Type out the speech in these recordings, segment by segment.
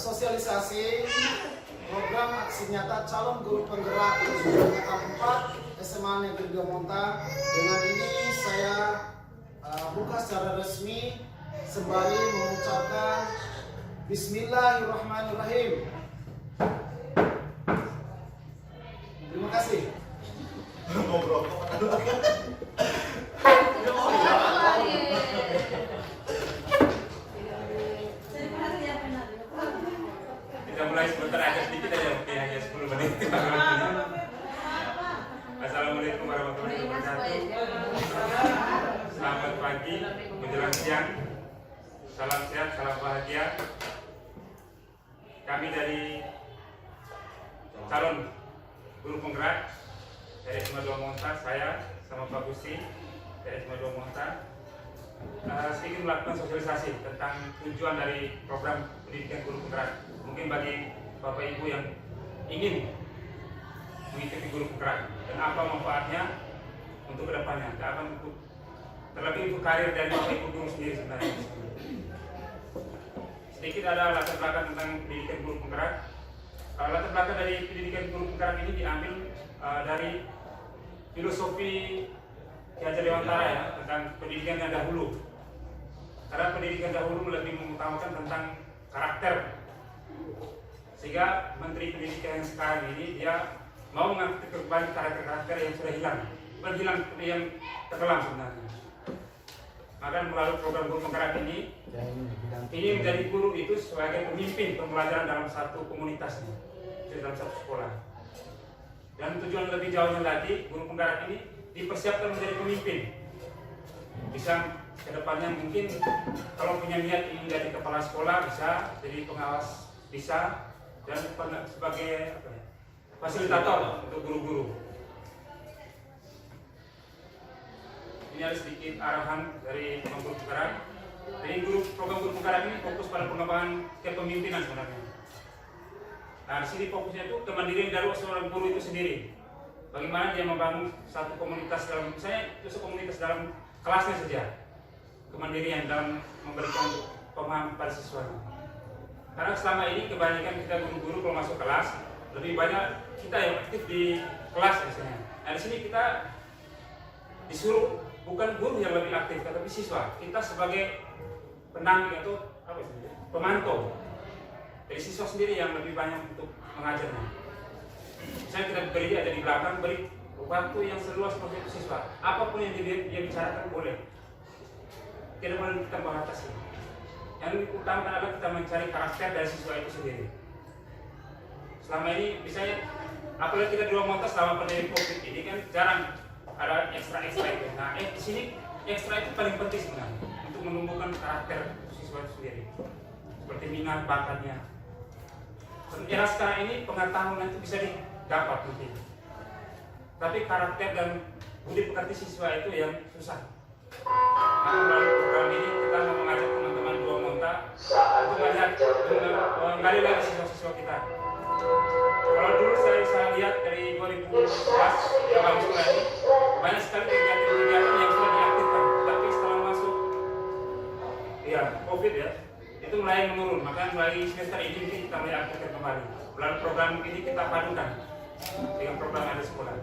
sosialisasi program aksi nyata calon guru penggerak Yogyakarta 4 SMA Negeri 2 Monta. Dengan ini saya buka secara resmi sembari mengucapkan Bismillahirrahmanirrahim. Terima kasih. Kita mulai sebentar aja sedikit aja, oke, hanya 10 menit. Assalamualaikum warahmatullahi wabarakatuh. Selamat pagi menjelang siang. Salam sehat, salam bahagia. Kami dari calon guru penggerak dari SMA 2 Monta, saya sama Pak Gusti dari SMA 2 Monta sedikit melakukan sosialisasi tentang tujuan dari program pendidikan guru penggerak. Mungkin bagi Bapak Ibu yang ingin mengikuti guru penggerak dan apa manfaatnya untuk kedepannya, terlebih untuk karir dari Bapak Ibu guru sendiri sebenarnya. Sedikit ada latar belakang tentang pendidikan guru penggerak. Latar belakang dari pendidikan guru penggerak ini diambil dari filosofi Ki Hajar Dewantara ya, tentang pendidikan yang dahulu. Karena pendidikan dahulu lebih mengutamakan tentang karakter, sehingga Menteri Pendidikan yang sekarang ini dia mau mengangkat kembali karakter-karakter yang sudah hilang, bukan hilang tapi yang tenggelam sebenarnya. Maka melalui program guru penggerak ini menjadi guru itu sebagai pemimpin pembelajaran dalam satu komunitas, dalam satu sekolah. Dan tujuan lebih jauhnya lagi, guru penggerak ini dipersiapkan menjadi pemimpin. Bisa kedepannya mungkin kalau punya niat ingin jadi kepala sekolah bisa, jadi pengawas bisa, dan sebagai fasilitator untuk guru-guru. Ini ada sedikit arahan dari program guru penggerak. Jadi program guru penggerak ini fokus pada pengembangan kepemimpinan sebenarnya. Nah, di sini fokusnya itu kemandirian dari seorang guru itu sendiri. Bagaimana dia membangun satu komunitas dalam, misalnya itu komunitas dalam kelasnya saja. Kemandirian dalam memberikan pemahaman pada siswanya. Karena selama ini kebanyakan kita guru-guru kalau masuk kelas lebih banyak kita yang aktif di kelas misalnya. Nah, di sini kita disuruh bukan guru yang lebih aktif, tapi siswa. Kita sebagai pendamping atau pemantau. Jadi siswa sendiri yang lebih banyak untuk mengajarnya. Misalnya kita beri ada di belakang, beri waktu yang seluas untuk siswa. Apapun yang dia bicarakan boleh. Tidak boleh kita membatasi. Yang utama adalah kita mencari karakter dari siswa itu sendiri. Selama ini misalnya, apalagi kita di luar Monta selama pandemi COVID ini kan jarang ada ekstra-ekstra itu. Nah, di sini ekstra itu paling penting sebenarnya untuk menumbuhkan karakter siswa itu sendiri. Seperti minat bakatnya. Era sekarang ini pengetahuan itu bisa didapat mungkin. Tapi karakter dan budi pekerti siswa itu yang susah. Nah, melalui program ini kita mau mengajak teman-teman dua Monta untuk menggali lagi siswa-siswa kita. Kalau dulu saya lihat dari 2011 yang masuk lagi banyak sekali kegiatan-kegiatan yang sudah diaktifkan, tapi setelah masuk ya COVID ya itu mulai menurun. Maka mulai semester ini kita mulai aktifkan kembali. Melalui program ini kita padukan dengan program yang ada sekolah.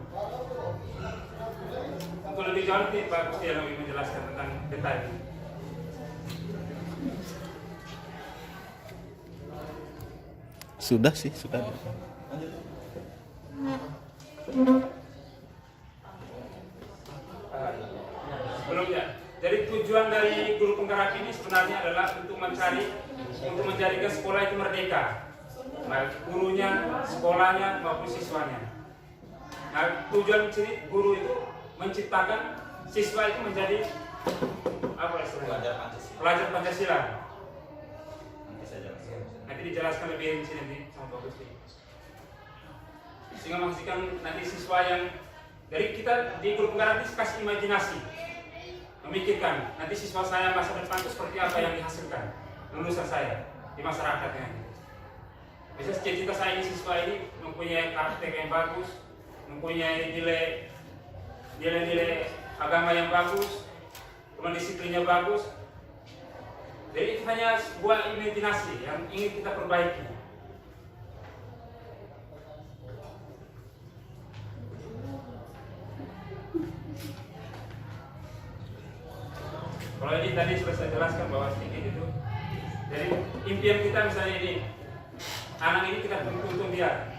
Untuk lebih jauh nanti Pak Gusti yang lebih menjelaskan tentang detail. Sudah sih, sudah. Sebelumnya, jadi tujuan dari guru penggerak ini sebenarnya adalah untuk menjadikan sekolah itu merdeka, baik gurunya, sekolahnya maupun siswanya. Nah, tujuan sini guru itu menciptakan siswa itu menjadi apa istilahnya? Pelajar Pancasila. Nanti dijelaskan lebih di sini sama Pak Gusti. Sehingga memastikan nanti siswa yang dari kita di guru penggerak ini kasih imajinasi, memikirkan nanti siswa saya masa depan itu seperti apa yang dihasilkan lulusan saya di masyarakatnya. Bisa cita-cita saya ini siswa ini mempunyai karakter yang bagus, mempunyai nilai agama yang bagus, kemudian disiplinnya bagus. Jadi itu hanya sebuah imajinasi yang ingin kita perbaiki. Kalau ini tadi sudah saya jelaskan bahwa sedikit itu. Jadi impian kita misalnya ini, anak ini kita tuntun dia.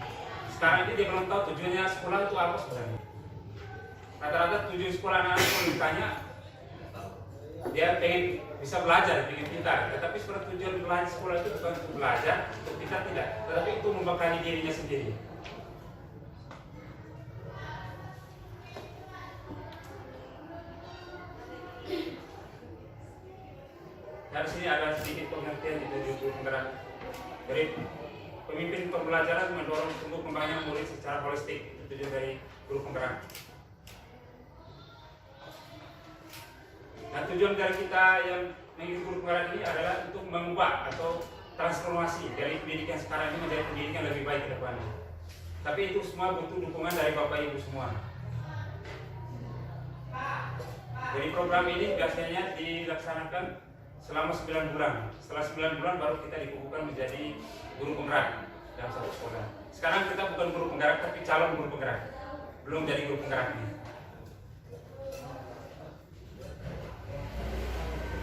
Sekarang ini dia belum tahu tujuannya sekolah itu apa sebenarnya. Rata-rata tujuan sekolah anak-anak kalau ditanya, dia pengen bisa belajar, pengen pintar. Tetapi sebenarnya tujuan belajar sekolah itu bukan untuk belajar, untuk pintar tidak. Tetapi itu membekali dirinya sendiri. Dari sini ada sedikit pengertian di tujuan guru penggerak. Dari pemimpin pembelajaran mendorong tumbuh kembangnya murid secara holistik, itu tujuan dari guru penggerak. Nah, tujuan dari kita yang mengikuti guru penggerak ini adalah untuk mengubah atau transformasi dari pendidikan sekarang ini menjadi pendidikan lebih baik ke depannya. Tapi itu semua butuh dukungan dari Bapak Ibu semua. Jadi program ini biasanya dilaksanakan selama 9 bulan. Setelah 9 bulan baru kita dikukuhkan menjadi guru penggerak dalam satu sekolah. Sekarang kita bukan guru penggerak tapi calon guru penggerak. Belum jadi guru penggeraknya.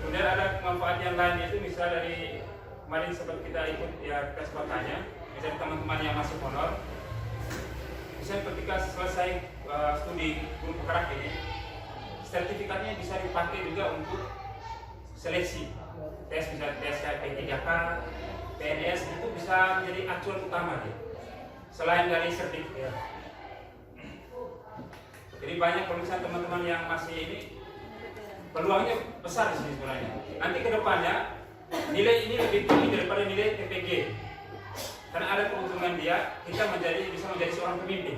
Kemudian ada manfaat yang lain, yaitu misal dari kemarin sebab kita ikut ya tes bakanya, misalnya teman-teman yang masuk honor, misalnya ketika selesai studi guru penggerak ini, sertifikatnya bisa dipakai juga untuk seleksi tes, misalnya tes P3K, PNS, itu bisa menjadi acuan utama dia. Selain dari sertifikat. Jadi banyak kalau misalnya teman-teman yang masih ini peluangnya besar di sini sebenarnya. Nanti ke depannya nilai ini lebih tinggi daripada nilai TPG. Karena ada keuntungan dia, kita bisa menjadi seorang pemimpin.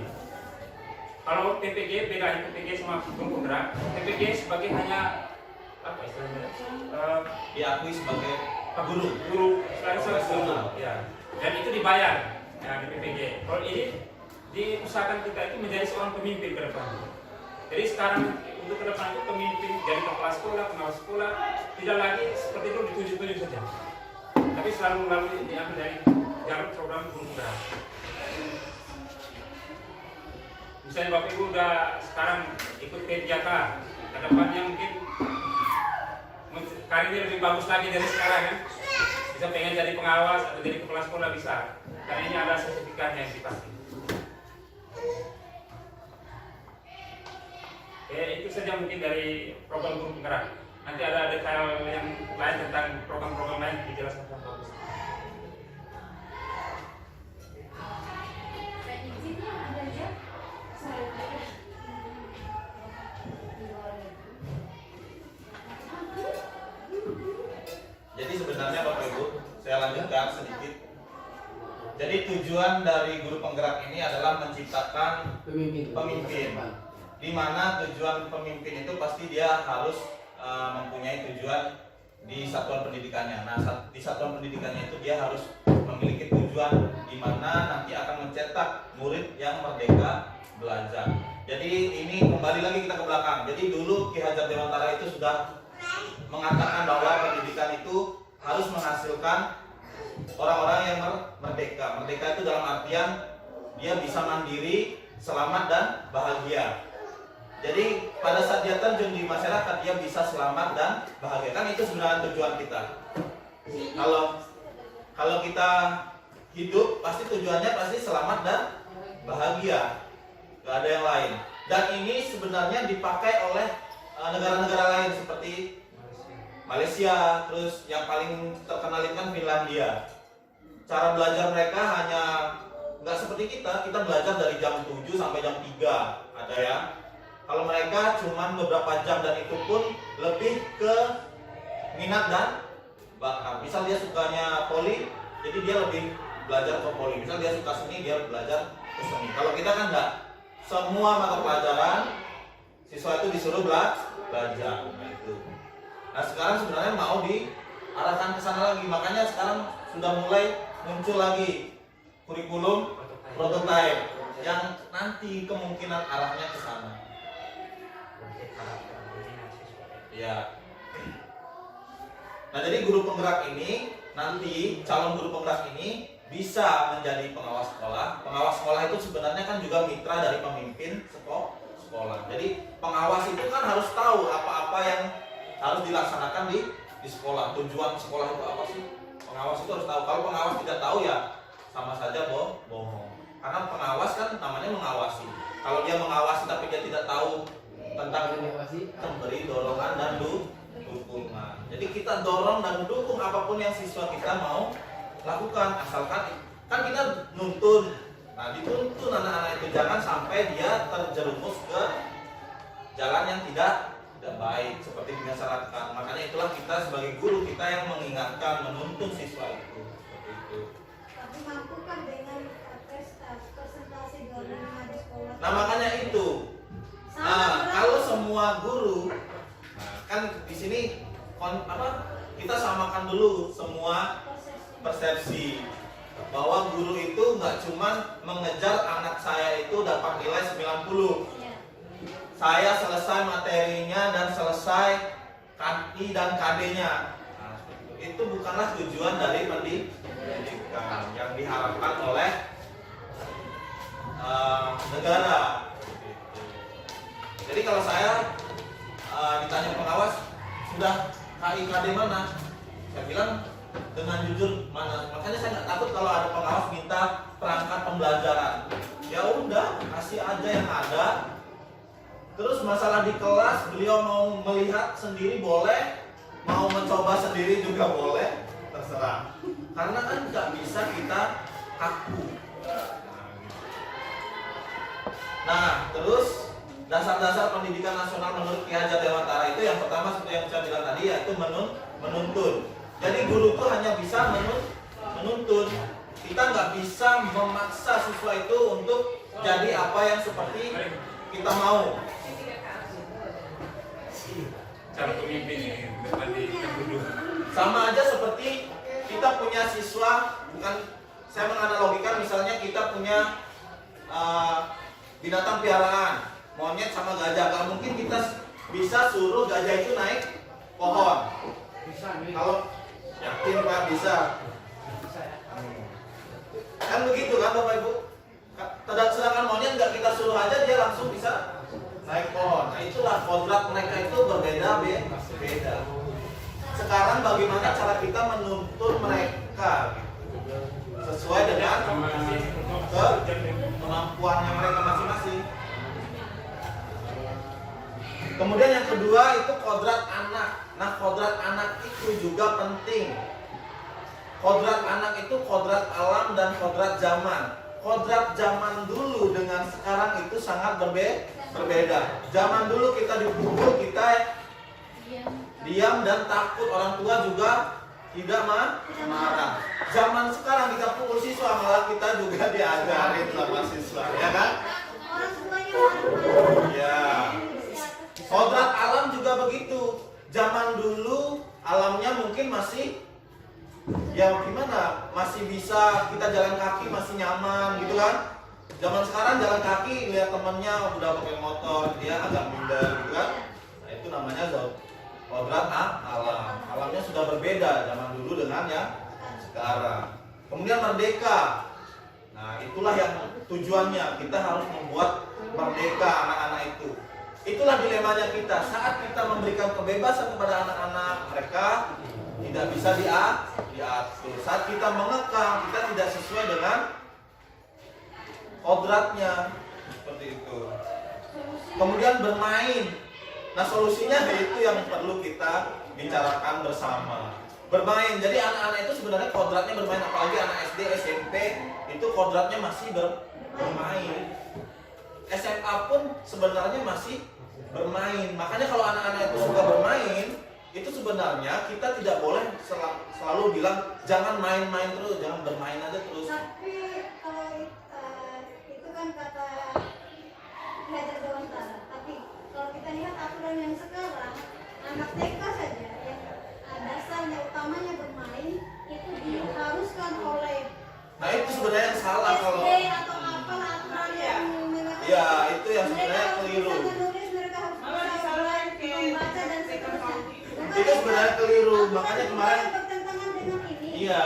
Kalau TPG beda, TPG sama guru penggerak. TPG sebagai hanya apa istilahnya? Diakui sebagai guru ya. Dan itu dibayar ya, di PPG. Kalau ini diusahakan kita itu menjadi seorang pemimpin ke depan. Jadi sekarang untuk ke depan itu pemimpin dari kepala sekolah, pengawas sekolah tidak lagi seperti itu ditunjuk-tunjuk saja, tapi selalu melalui diambil dari jalur program guru penggerak. Misalnya Bapak Ibu udah sekarang ikut P3K, ke depannya mungkin karirnya lebih bagus lagi dari sekarang kan, bisa pengen jadi pengawas atau jadi kepala sekolah bisa, karena ini ada sertifikatnya yang dipakai. Itu saja mungkin dari program guru penggerak. Nanti ada detail yang lain tentang program-program lain dijelaskan dengan bagus. Jadi sebenarnya Bapak Ibu, saya lanjutkan sedikit. Jadi tujuan dari guru penggerak ini adalah menciptakan pemimpin. Di mana tujuan pemimpin itu pasti dia harus mempunyai tujuan di satuan pendidikannya. Nah, di satuan pendidikannya itu dia harus memiliki tujuan di mana nanti akan mencetak murid yang merdeka belajar. Jadi ini kembali lagi kita ke belakang. Jadi dulu Ki Hajar Dewantara itu sudah mengatakan bahwa pendidikan itu harus menghasilkan orang-orang yang merdeka. Merdeka itu dalam artian dia bisa mandiri, selamat dan bahagia. Jadi pada saat dia terjun di masyarakat dia bisa selamat dan bahagia. Kan itu sebenarnya tujuan kita. Kalau kita hidup pasti tujuannya pasti selamat dan bahagia. Gak ada yang lain. Dan ini sebenarnya dipakai oleh negara-negara lain seperti Malaysia, terus yang paling terkenal itu kan Finlandia. Cara belajar mereka hanya nggak seperti kita belajar dari jam 7 sampai jam 3 ada ya. Kalau mereka cuma beberapa jam dan itu pun lebih ke minat dan bakat. Misal dia sukanya poli, jadi dia lebih belajar ke poli. Misal dia suka seni, dia belajar ke seni. Kalau kita kan enggak. Semua mata pelajaran siswa itu disuruh belajar. Nah itu. Nah sekarang sebenarnya mau diarahkan ke sana lagi. Makanya sekarang sudah mulai muncul lagi kurikulum prototype yang nanti kemungkinan arahnya ke sana. Ya. Nah, jadi guru penggerak ini nanti calon guru penggerak ini bisa menjadi pengawas sekolah. Pengawas sekolah itu sebenarnya kan juga mitra dari pemimpin sekolah. Jadi pengawas itu kan harus tahu apa-apa yang harus dilaksanakan di sekolah. Tujuan sekolah itu apa sih? Pengawas itu harus tahu. Kalau pengawas tidak tahu ya sama saja bohong. Karena pengawas kan namanya mengawasi. Kalau dia mengawasi tapi dia tidak tahu tentang memberi dorongan dan dukungan. Jadi kita dorong dan dukung apapun yang siswa kita mau lakukan, asalkan kan kita nuntun. Nah, dituntun anak-anak itu jangan sampai dia terjerumus ke jalan yang tidak baik seperti disarankan. Makanya itulah kita sebagai guru kita yang mengingatkan, menuntun siswa itu. Seperti itu. Tapi mampukah dengan presentasi dorongan di sekolah? Nah, makanya itu. Nah, kalau semua guru, nah, kan di sini kita samakan dulu semua persepsi bahwa guru itu nggak cuman mengejar anak saya itu dapat nilai 90. Saya selesai materinya dan selesai KI dan KD-nya. Nah, itu bukanlah tujuan dari pendidikan yang diharapkan oleh negara. Jadi kalau saya ditanya pengawas sudah KI KD mana, saya bilang dengan jujur mana. Makanya saya nggak takut kalau ada pengawas minta perangkat pembelajaran. Ya udah, kasih aja yang ada. Terus masalah di kelas, beliau mau melihat sendiri boleh, mau mencoba sendiri juga boleh, terserah. Karena kan nggak bisa kita kaku. Nah, terus dasar-dasar pendidikan nasional menurut Ki Hajar Dewantara itu yang pertama seperti yang saya bilang tadi yaitu menuntun. Jadi guru itu hanya bisa menuntun. Kita nggak bisa memaksa siswa itu untuk jadi apa yang seperti kita mau. Cara pemimpin ini nanti kita duduk. Sama aja seperti kita punya siswa, bukan saya menganalogikan misalnya kita punya binatang piaraan, monyet sama gajah. Gak mungkin kita bisa suruh gajah itu naik pohon. Kalau yakin Pak bisa. Kan begitu kan Bapak Ibu? Sedangkan monyet nggak kita suruh aja dia langsung bisa naik pohon. Nah, itulah kodrat mereka itu berbeda. Sekarang bagaimana cara kita menuntun mereka gitu, sesuai dengan kemampuannya mereka masing-masing. Kemudian yang kedua itu kodrat anak. Nah, kodrat anak itu juga penting. Kodrat anak itu kodrat alam dan kodrat zaman. Kodrat zaman dulu dengan sekarang itu sangat berbeda. Zaman dulu kita dipukul, kita diam dan takut, orang tua juga tidak marah. Zaman sekarang kita pukul siswa malah kita juga diajarin sama siswa, ya kan? Orang tuanya marah. Ya. Kodrat alam juga begitu. Zaman dulu alamnya mungkin masih ya gimana? Masih bisa kita jalan kaki masih nyaman gitu kan? Zaman sekarang jalan kaki lihat temennya udah pakai motor, dia agak minder gitu kan? Nah, itu namanya kodrat alam. Alamnya sudah berbeda zaman dulu dengan yang sekarang. Kemudian merdeka. Nah, itulah yang tujuannya. Kita harus membuat merdeka anak-anak itu. Itulah dilemanya kita. Saat kita memberikan kebebasan kepada anak-anak, mereka tidak bisa diatur. Saat kita mengekang, kita tidak sesuai dengan kodratnya. Seperti itu. Kemudian bermain. Nah, solusinya itu yang perlu kita bicarakan bersama. Bermain. Jadi anak-anak itu sebenarnya kodratnya bermain, apalagi anak SD, SMP itu kodratnya masih bermain. SMA pun sebenarnya masih bermain. Makanya kalau anak-anak itu suka bermain, itu sebenarnya kita tidak boleh selalu bilang jangan main-main terus, jangan bermain aja terus. Tapi kalau itu kan kata Ki Hajar Dewantara. Tapi kalau kita lihat aturan yang sekarang, anak TK saja yang dasarnya utamanya bermain itu diharuskan oleh Nah, itu sebenarnya yang salah kalau SD atau apalah aturan yang ya itu yang sebenarnya keliru. Mereka harus bisa menulis, mereka harus bisa membaca dan seterusnya. Bukan Itu sebenarnya keliru. Makanya kemarin bertentangan dengan ini. iya.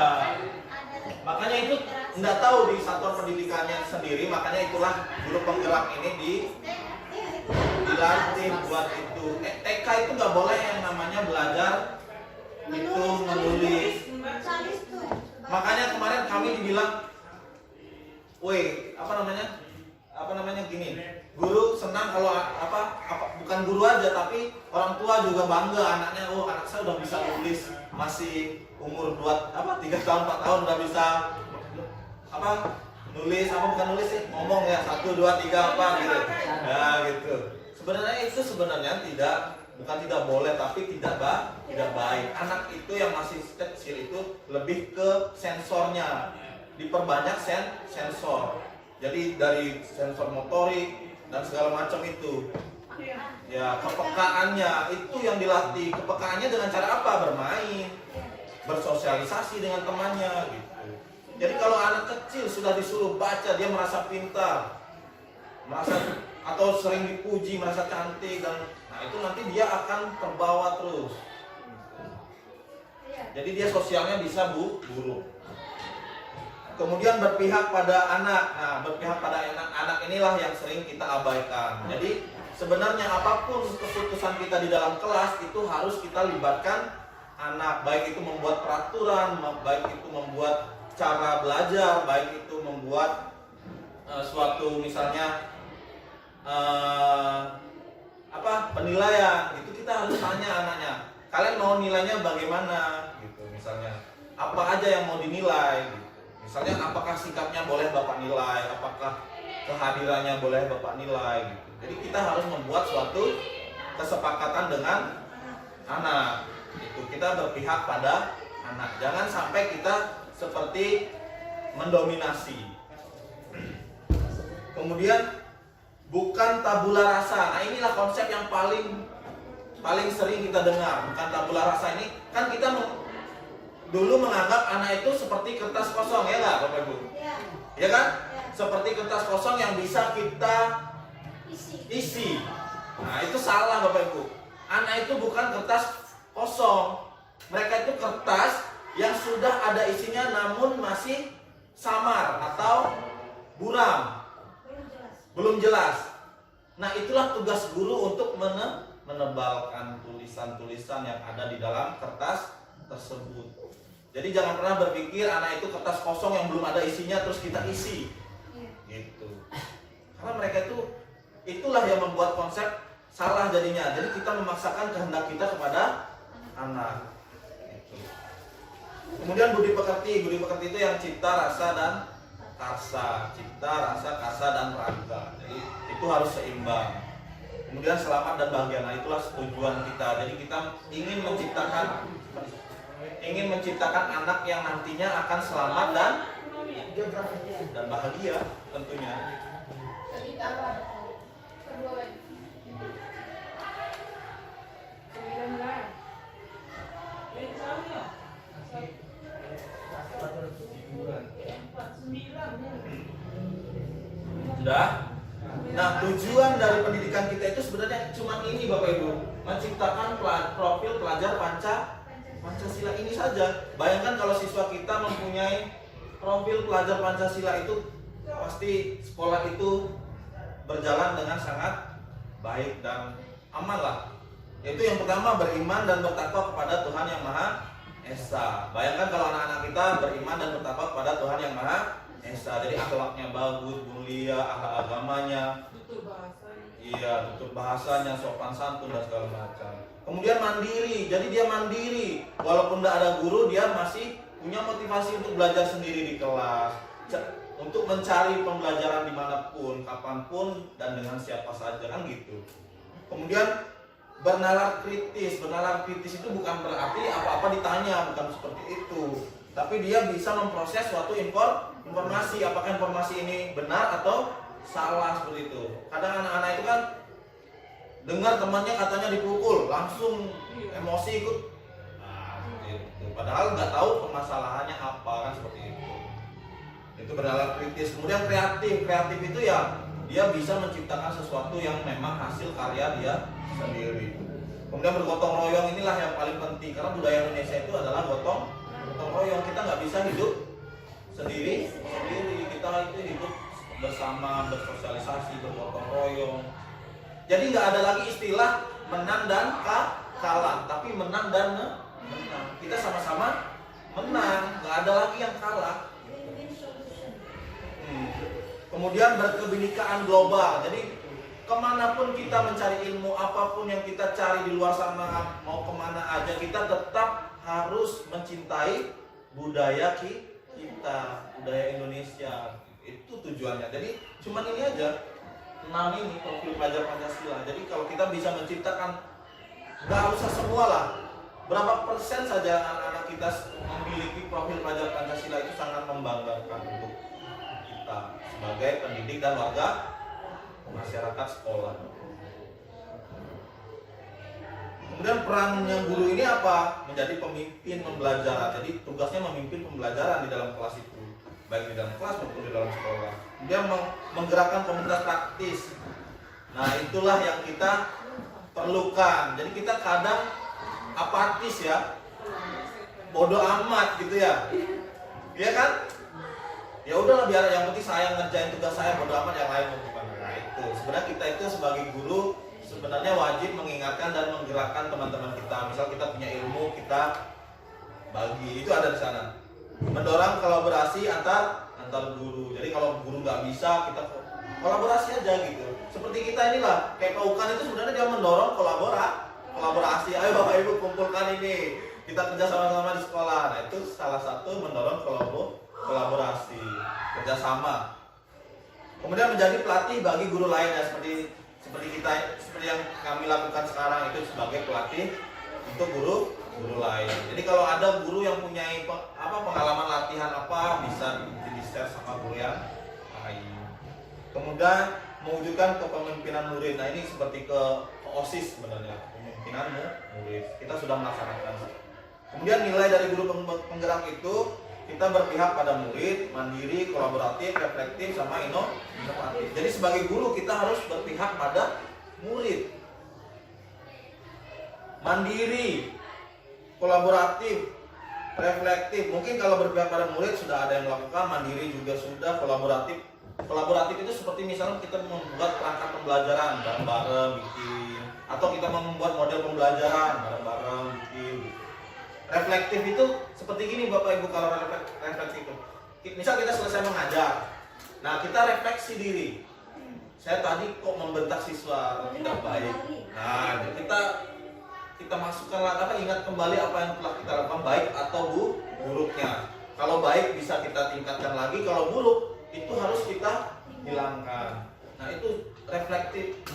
Makanya itu nggak tahu di satuan pendidikannya sendiri. Makanya itulah guru penggerak ini dilatih buat itu. TK itu nggak boleh yang namanya belajar itu menulis. Salis tuh. Makanya kemarin kami dibilang, woi, apa namanya gini, guru senang kalau bukan guru aja tapi orang tua juga bangga anaknya, oh anak saya udah bisa nulis, masih umur 3 tahun 4 tahun udah bisa nulis, bukan nulis sih, ngomong ya 1 2 3 gitu. Ya gitu. Sebenarnya itu bukan tidak boleh tapi tidak baik. Anak itu yang masih kecil itu lebih ke sensornya, diperbanyak sensor. Jadi dari sensor motorik dan segala macam itu. Ya, kepekaannya itu yang dilatih. Kepekaannya dengan cara apa? Bermain, bersosialisasi dengan temannya gitu. Jadi kalau anak kecil sudah disuruh baca, dia merasa pintar, atau sering dipuji, merasa cantik, dan itu nanti dia akan terbawa terus. Jadi dia sosialnya bisa buruk. Kemudian berpihak pada anak. Nah, berpihak pada anak inilah yang sering kita abaikan. Jadi sebenarnya apapun keputusan kita di dalam kelas itu harus kita libatkan anak. Baik itu membuat peraturan, baik itu membuat cara belajar, baik itu membuat suatu misalnya penilaian. Itu kita harus tanya anaknya, kalian mau nilainya bagaimana gitu. Misalnya apa aja yang mau dinilai gitu. Misalnya apakah sikapnya boleh Bapak nilai, apakah kehadirannya boleh Bapak nilai gitu. Jadi kita harus membuat suatu kesepakatan dengan anak. Itu kita berpihak pada anak. Jangan sampai kita seperti mendominasi. Kemudian bukan tabula rasa. Nah, inilah konsep yang paling sering kita dengar. Bukan tabula rasa ini kan kita dulu menganggap anak itu seperti kertas kosong, ya nggak Bapak Ibu? Iya. Ya kan? Ya. Seperti kertas kosong yang bisa kita isi. Nah, itu salah Bapak Ibu. Anak itu bukan kertas kosong. Mereka itu kertas yang sudah ada isinya namun masih samar atau buram. Belum jelas. Nah, itulah tugas guru untuk menebalkan tulisan-tulisan yang ada di dalam kertas tersebut. Jadi jangan pernah berpikir anak itu kertas kosong yang belum ada isinya terus kita isi. Gitu. Karena mereka itulah yang membuat konsep salah jadinya. Jadi kita memaksakan kehendak kita kepada anak. Gitu. Kemudian budi pekerti itu yang cipta, rasa dan karsa. Cipta, rasa, karsa dan raga. Jadi itu harus seimbang. Kemudian selamat dan bahagia. Nah, itulah tujuan kita. Jadi kita ingin menciptakan anak yang nantinya akan selamat dan bahagia tentunya. Sudah? Nah, tujuan dari pendidikan kita itu sebenarnya cuma ini Bapak Ibu, menciptakan profil pelajar Pancasila ini saja. Bayangkan kalau siswa kita mempunyai profil pelajar Pancasila itu, pasti sekolah itu berjalan dengan sangat baik dan aman lah. Itu yang pertama, beriman dan bertakwa kepada Tuhan Yang Maha Esa. Bayangkan kalau anak-anak kita beriman dan bertakwa kepada Tuhan Yang Maha Esa. Jadi akhlaknya bagus, mulia, akhlak agamanya, tutur bahasanya, sopan santun dan segala macam. Kemudian mandiri, jadi dia mandiri. Walaupun tidak ada guru, dia masih punya motivasi untuk belajar sendiri di kelas, untuk mencari pembelajaran dimanapun, kapanpun, dan dengan siapa saja, kan gitu. Kemudian bernalar kritis. Bernalar kritis itu bukan berarti apa-apa ditanya, bukan seperti itu. Tapi dia bisa memproses suatu informasi, apakah informasi ini benar atau salah, seperti itu. Kadang anak-anak itu kan dengar temannya katanya dipukul, langsung emosi ikut. Nah, gitu. Padahal nggak tahu permasalahannya apa, kan seperti itu. Itu bernalar kritis. Kemudian kreatif. Kreatif itu ya dia bisa menciptakan sesuatu yang memang hasil karya dia sendiri. Kemudian bergotong royong inilah yang paling penting karena budaya Indonesia itu adalah gotong royong. Kita nggak bisa hidup sendiri. Kita itu hidup bersama, bersosialisasi, bergotong royong. Jadi nggak ada lagi istilah menang dan kalah, tapi menang dan menang. Kita sama-sama menang, nggak ada lagi yang kalah. Win-win solution. Kemudian berkebinekaan global. Jadi kemanapun kita mencari ilmu, apapun yang kita cari di luar sana, mau kemana aja, kita tetap harus mencintai budaya kita, budaya Indonesia. Itu tujuannya. Jadi cuman ini aja, 6 ini profil pelajar Pancasila. Jadi kalau kita bisa menciptakan, nggak usah semua lah, berapa persen saja anak-anak kita memiliki profil pelajar Pancasila itu sangat membanggakan untuk kita sebagai pendidik dan warga masyarakat sekolah. Kemudian perannya guru ini apa? Menjadi pemimpin pembelajaran. Jadi tugasnya memimpin pembelajaran di dalam kelas itu, baik di dalam kelas maupun di dalam sekolah. Kemudian menggerakkan komunitas praktis. Nah itulah yang kita perlukan. Jadi kita kadang apatis ya, bodoh amat gitu ya, iya kan? Ya udahlah biar yang penting saya ngerjain tugas saya, bodoh amat yang lain mau gimana. Nah itu sebenarnya kita itu sebagai guru sebenarnya wajib mengingatkan dan menggerakkan teman-teman kita. Misal kita punya ilmu, kita bagi, itu ada di sana. Mendorong kolaborasi antar guru. Jadi kalau guru nggak bisa, kita kolaborasi aja gitu. Seperti kita inilah, kayak Kaukan itu sebenarnya dia mendorong kolaborasi. Ayo Bapak Ibu kumpulkan ini, kita kerja sama-sama di sekolah. Nah itu salah satu mendorong kolaborasi, kerjasama. Kemudian menjadi pelatih bagi guru lain ya, seperti yang kami lakukan sekarang itu sebagai pelatih untuk guru lain. Jadi kalau ada guru yang punya pengalaman latihan apa, bisa di-share sama guru yang lain. Kemudian mewujudkan kepemimpinan murid. Nah ini seperti ke OSIS sebenarnya, kepemimpinan murid. Kita sudah melaksanakan. Kemudian nilai dari guru penggerak itu kita berpihak pada murid, mandiri, kolaboratif, reflektif, sama inovatif. Jadi sebagai guru kita harus berpihak pada murid, mandiri, kolaboratif, reflektif. Mungkin kalau berpihak pada murid sudah ada yang melakukan, mandiri juga sudah, kolaboratif. Kolaboratif itu seperti misalnya kita membuat perangkat pembelajaran bareng-bareng bikin, atau kita membuat model pembelajaran bareng-bareng bikin. Reflektif itu seperti gini Bapak Ibu, kalau refleksi itu misal kita selesai mengajar, nah kita refleksi diri, saya tadi kok membentak siswa tidak baik. Nah kita masukkan ingat kembali apa yang telah kita lakukan, baik atau buruknya. Kalau baik bisa kita tingkatkan lagi, kalau buruk itu harus kita hilangkan. Nah itu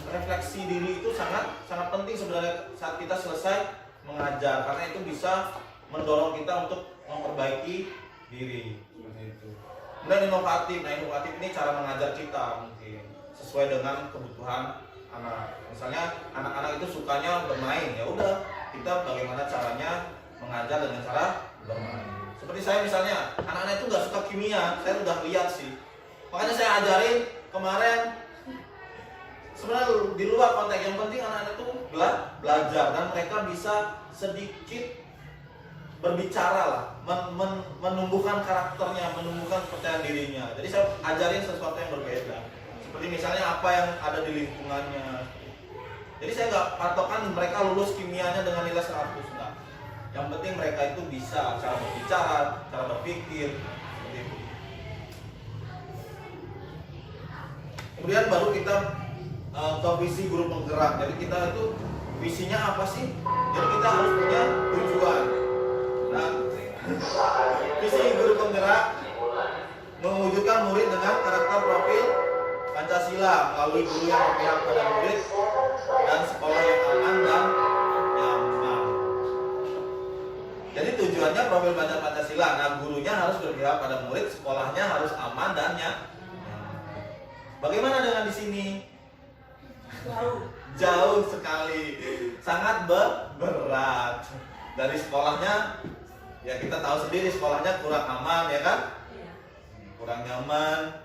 refleksi diri itu sangat penting sebenarnya saat kita selesai mengajar, karena itu bisa mendorong kita untuk memperbaiki diri seperti itu. Kemudian inovatif. Nah inovatif ini cara mengajar kita mungkin sesuai dengan kebutuhan anak. Misalnya anak-anak itu sukanya bermain, ya udah kita bagaimana caranya mengajar dengan cara bermain. Seperti saya misalnya, anak-anak itu nggak suka kimia, saya udah lihat sih. Makanya saya ajarin kemarin. Sebenarnya di luar konteks, yang penting anak-anak itu belajar dan mereka bisa sedikit berbicara lah, menumbuhkan karakternya, menumbuhkan kepercayaan dirinya. Jadi saya ajarin sesuatu yang berbeda. Seperti misalnya apa yang ada di lingkungannya. Jadi saya nggak patokan mereka lulus kimianya dengan nilai 100, enggak. Yang penting mereka itu bisa cara berbicara, cara berpikir. Seperti itu. Kemudian baru kita ke visi guru penggerak. Jadi kita itu visinya apa sih? Jadi kita harus punya tujuan. Nah, visi guru penggerak mewujudkan murid dengan karakter profil Pancasila melalui guru yang berpihak pada murid dan sekolah yang aman dan nyaman. Jadi tujuannya profil belajar Pancasila. Nah, gurunya harus berpihak pada murid, sekolahnya harus aman dan nyaman. Bagaimana dengan di sini? Jauh sekali, sangat berat. Dari sekolahnya, ya kita tahu sendiri sekolahnya kurang aman, ya kan? Kurang nyaman.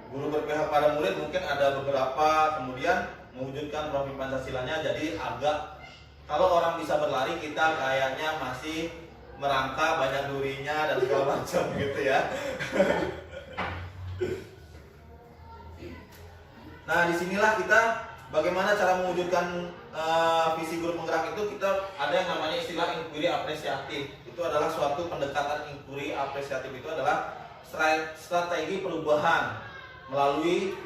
Guru berpihak pada murid mungkin ada beberapa, kemudian mewujudkan profil Pancasilanya jadi agak Kalau orang bisa berlari, kita kayaknya masih merangkak, banyak durinya dan segala macam gitu ya. Nah, disinilah kita bagaimana cara mewujudkan visi guru penggerak itu. Kita ada yang namanya istilah inquiry apresiatif. Itu adalah suatu pendekatan. Inquiry apresiatif itu adalah strategi perubahan melalui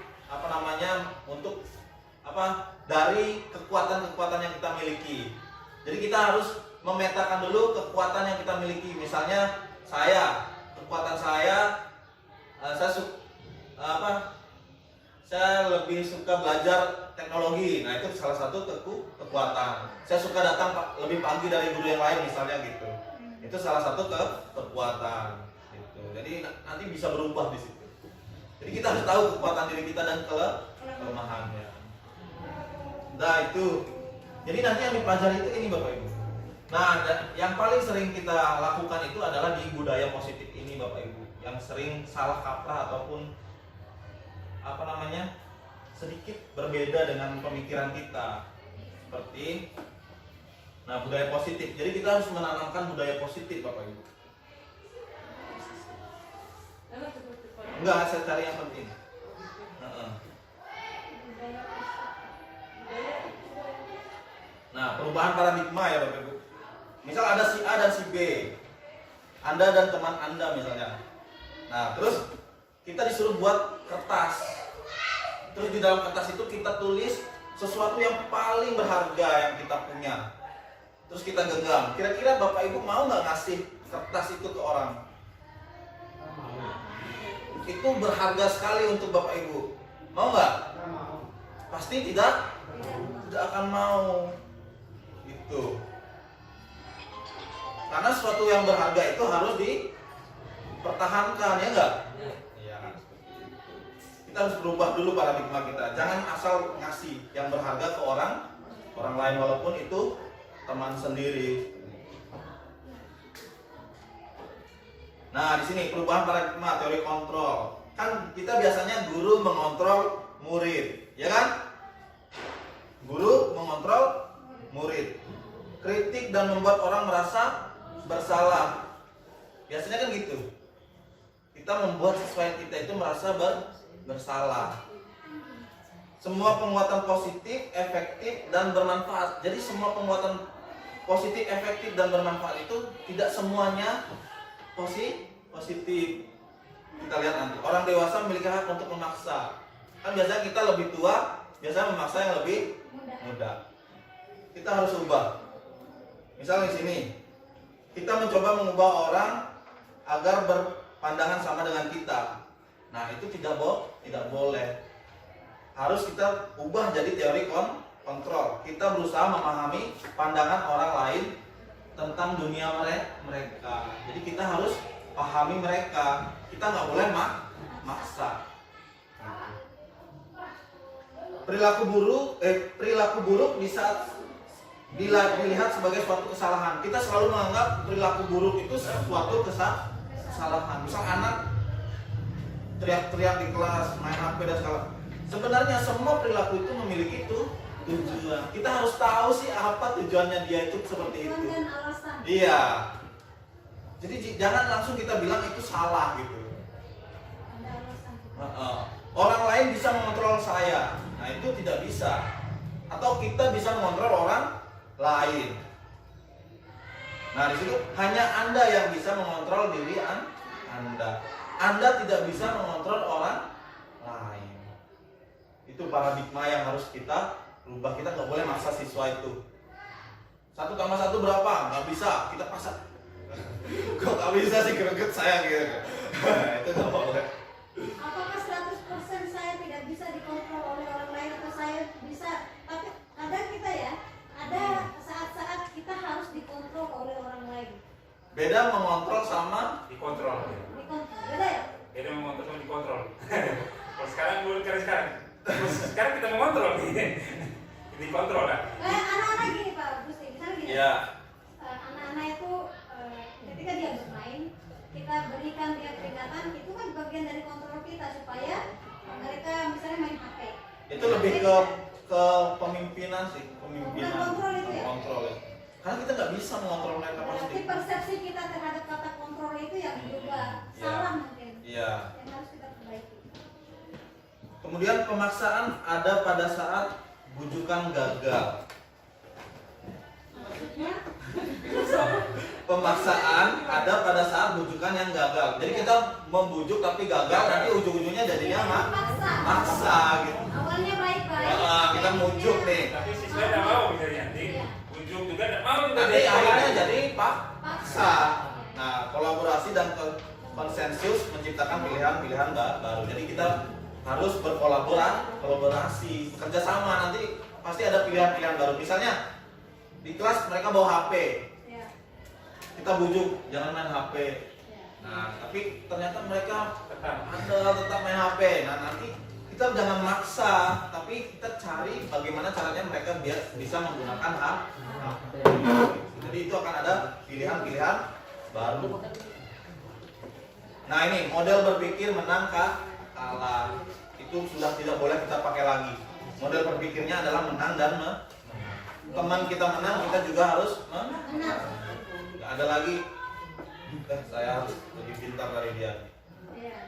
untuk dari kekuatan-kekuatan yang kita miliki. Jadi kita harus memetakan dulu kekuatan yang kita miliki. Misalnya kekuatan saya saya lebih suka belajar teknologi. Nah, itu salah satu kekuatan. Saya suka datang lebih pagi dari guru yang lain misalnya gitu. Itu salah satu kekuatan gitu. Jadi nanti bisa berubah di situ. Jadi kita harus tahu kekuatan diri kita dan kelemahannya. Nah, itu. Jadi nanti yang dipelajari itu ini Bapak Ibu. Nah, yang paling sering kita lakukan itu adalah di budaya positif ini Bapak Ibu. Yang sering salah kaprah ataupun sedikit berbeda dengan pemikiran kita. Seperti budaya positif. Jadi kita harus menanamkan budaya positif Bapak Ibu. Enggak, saya cari yang penting. Nah, perubahan paradigma ya Bapak Ibu. Misal ada si A dan si B, Anda dan teman Anda misalnya. Nah, terus kita disuruh buat kertas. Terus di dalam kertas itu kita tulis sesuatu yang paling berharga yang kita punya. Terus kita genggam. Kira-kira Bapak Ibu mau nggak ngasih kertas itu ke orang? Itu berharga sekali untuk Bapak Ibu. Mau nggak? Pasti tidak akan mau. Gitu. Karena sesuatu yang berharga itu harus dipertahankan, ya enggak? Iya. Kita harus berubah dulu paradigma kita. Jangan asal ngasih yang berharga ke orang lain walaupun itu teman sendiri. Nah, di sini perubahan paradigma, teori kontrol. Kan kita biasanya guru mengontrol murid, ya kan? Guru mengontrol murid. Kritik dan membuat orang merasa bersalah. Biasanya kan gitu. Kita membuat siswa kita itu merasa bersalah. Semua penguatan positif, efektif, dan bermanfaat. Jadi semua penguatan positif, efektif, dan bermanfaat itu tidak semuanya positif. Kita lihat nanti. Orang dewasa memiliki hak untuk memaksa. Kan biasanya kita lebih tua, biasanya memaksa yang lebih muda. Kita harus ubah. Misalnya di sini, kita mencoba mengubah orang agar berpandangan sama dengan kita. Nah, itu tidak boleh. Harus kita ubah jadi teori kontrol. Kita berusaha memahami pandangan orang lain tentang dunia mereka. Jadi kita harus pahami mereka. Kita nggak boleh maksa. Perilaku buruk bisa dilihat sebagai suatu kesalahan. Kita selalu menganggap perilaku buruk itu suatu kesalahan. Misal anak teriak-teriak di kelas, main HP dan segala. Sebenarnya semua perilaku itu memiliki tujuan. Kita harus tahu sih apa tujuannya dia itu seperti itu. Iya. Jadi jangan langsung kita bilang itu salah gitu. Orang lain bisa mengontrol saya. Nah, itu tidak bisa. Atau kita bisa mengontrol orang lain. Nah, di situ hanya Anda yang bisa mengontrol diri Anda. Anda tidak bisa mengontrol orang lain. Itu paradigma yang harus kita rubah. Kita nggak boleh maksa siswa itu. 1 tambah 1 berapa? Nggak bisa. Kita paksa. Kok nggak bisa sih, greget saya gitu. Itu nggak boleh. Apakah 100% saya tidak bisa dikontrol oleh orang lain atau saya bisa? Tapi kadang kita ada saat-saat kita harus dikontrol oleh orang lain. Beda mengontrol sama Dikontrol. Beda ya? Beda mengontrol sama dikontrol. Kalau sekarang terus sekarang kita mengontrol nih. Dikontrol lah. Anak-anak gini Pak Gusti, misalnya gini. ya. Anak-anak itu ketika dia bermain, kita berikan dia peringatan, itu kan bagian dari kontrol kita supaya mereka misalnya main HP. Itu lebih ke kepemimpinan sih, kepemimpinan, Kontrol itu ya? kontrol ya. Karena kita nggak bisa mengontrol mereka Berarti pasti. persepsi kita terhadap kata kontrol itu yang juga Iya. salah mungkin. Iya. Yang harus kita perbaiki. Kemudian pemaksaan ada pada saat bujukan gagal. Maksudnya Pemaksaan ada pada saat bujukan yang gagal. Jadi kita membujuk tapi gagal, nanti ujung-ujungnya jadinya maksa gitu. awalnya baik-baik. Kita mujuk nih. Tapi siswa tidak mau misalnya nanti. Iya. Ujung juga tidak mau juga. Nanti jadi akhirnya kawan. jadi paksa. Nah, kolaborasi dan konsensus menciptakan pilihan-pilihan baru. Jadi kita harus berkolaborasi, bekerja sama. Nanti pasti ada pilihan-pilihan baru. Misalnya di kelas mereka bawa HP, Iya. kita bujuk jangan main HP. Iya. Nah, tapi ternyata mereka Tetap. tetap main HP. Nah, nanti kita jangan maksa, tapi kita cari bagaimana caranya mereka biar bisa menggunakan HP. Jadi itu akan ada pilihan-pilihan baru. Nah, ini model berpikir menang kalah. Itu sudah tidak boleh kita pakai lagi. Model berpikirnya adalah menang dan teman kita menang, kita juga harus menang. Nggak ada lagi saya harus lebih pintar dari dia. Iya.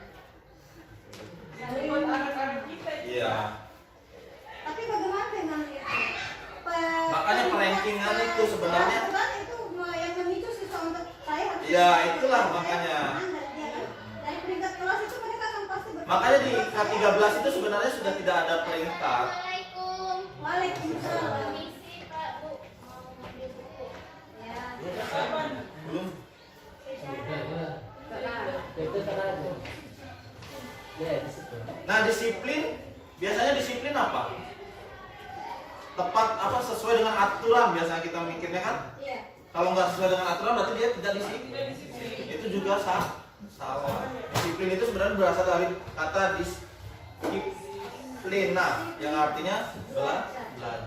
Buat anak-anak kita Iya. Tapi bagaimana dengan itu? Makanya perankingan itu sebenarnya. Kan itu yang memicu siswa untuk saya harus. Iya, itulah makanya. Dari peringkat kelas itu mereka akan pasti Makanya di K13 itu sebenarnya sudah tidak ada peringkat. Assalamualaikum. Waalaikumsalam. Permisi Pak Bu, mau ngambil buku. Ya. Belum. Nah, disiplin biasanya disiplin apa? Tepat apa sesuai dengan aturan biasanya kita mikirnya kan? Iya. Kalau nggak sesuai dengan aturan berarti dia tidak disiplin. Itu juga salah. Disiplin itu sebenarnya berasal dari kata disiplina yang artinya belajar.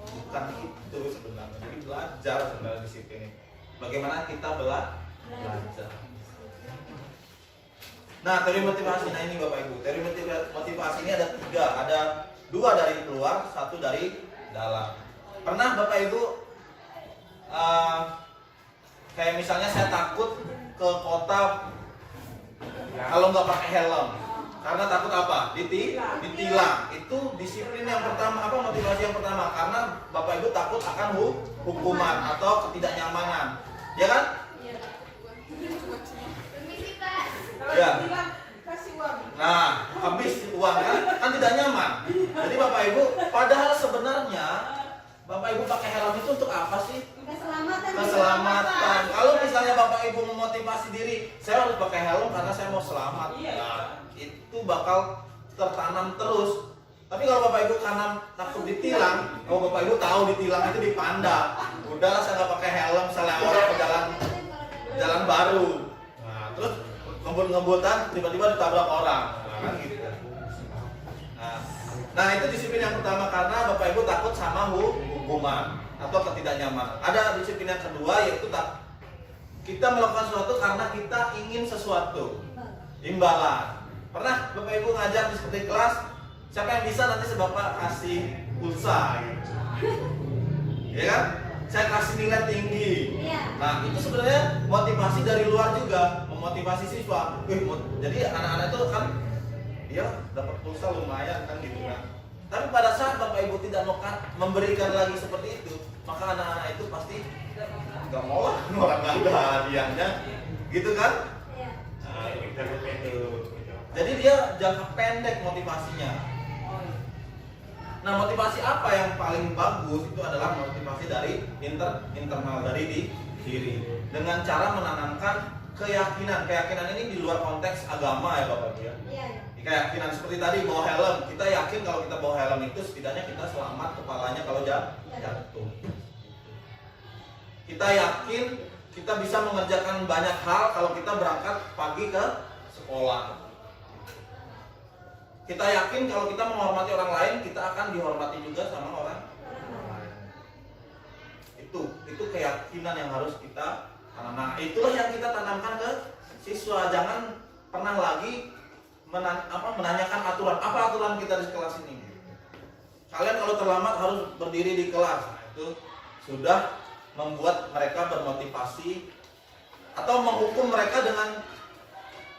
Bukan itu sebenarnya. Jadi belajar sebenarnya disiplin itu. Bagaimana kita belajar. Nah, teori motivasi. Nah, ini Bapak Ibu. Teori motivasi ini ada 3. Ada 2 dari luar, 1 dari dalam. Pernah Bapak Ibu kayak misalnya saya takut ke kota kalau nggak pakai helm. Karena takut apa? Ditilang. Itu disiplin yang pertama, apa motivasi yang pertama? Karena Bapak Ibu takut akan hukuman atau ketidaknyamanan. Ya kan? Permisi Pak. Kalau Ya. bilang kasih uang. Nah, habis uang kan tidak nyaman. Jadi Bapak Ibu, padahal sebenarnya Bapak Ibu pakai helm itu untuk apa sih? Keselamatan. Keselamatan. Kalau misalnya Bapak Ibu memotivasi diri, saya harus pakai helm karena saya mau selamat. Iya. Nah, itu bakal tertanam terus. Tapi kalau Bapak Ibu karena takut ditilang, kalau Bapak Ibu tahu ditilang itu dipandang, udahlah saya nggak pakai helm, saya lewat ke jalan baru. Nah, terus ngebut-ngebutan tiba-tiba ditabrak orang. Nah, kan gitu. Nah, itu disiplin yang pertama karena Bapak Ibu takut sama hukuman atau ketidaknyamanan. Ada disiplin yang kedua yaitu kita melakukan sesuatu karena kita ingin sesuatu. Imbalan. Pernah Bapak Ibu ngajar di seperti kelas, siapa yang bisa nanti Bapak kasih pulsa gitu. Ya kan? Saya kasih nilai tinggi. Iya. Nah, itu sebenarnya motivasi dari luar juga, memotivasi siswa. Jadi anak-anak itu kan dia dapat pulsa lumayan kan gitu kan. Tapi pada saat Bapak Ibu tidak mau memberikan lagi seperti itu, maka anak-anak itu pasti nggak mau lah, orang nggak ada hadiahnya, gitu kan? Iya. Nah, itu. Jadi dia jangka pendek motivasinya. Nah, motivasi apa yang paling bagus itu adalah motivasi dari internal dari diri dengan cara menanamkan keyakinan. Keyakinan ini di luar konteks agama ya Bapak Ibu ya. Iya. Keyakinan seperti tadi bawa helm, kita yakin kalau kita bawa helm itu setidaknya kita selamat kepalanya kalau jatuh. Kita yakin kita bisa mengerjakan banyak hal kalau kita berangkat pagi ke sekolah. Kita yakin kalau kita menghormati orang lain, kita akan dihormati juga sama orang lain. Itu keyakinan yang harus kita tanam. Nah, itulah yang kita tanamkan ke siswa. Jangan pernah lagi menanyakan aturan. Apa aturan kita di kelas ini? kalian kalau terlambat harus berdiri di kelas. Nah, itu sudah membuat mereka bermotivasi atau menghukum mereka dengan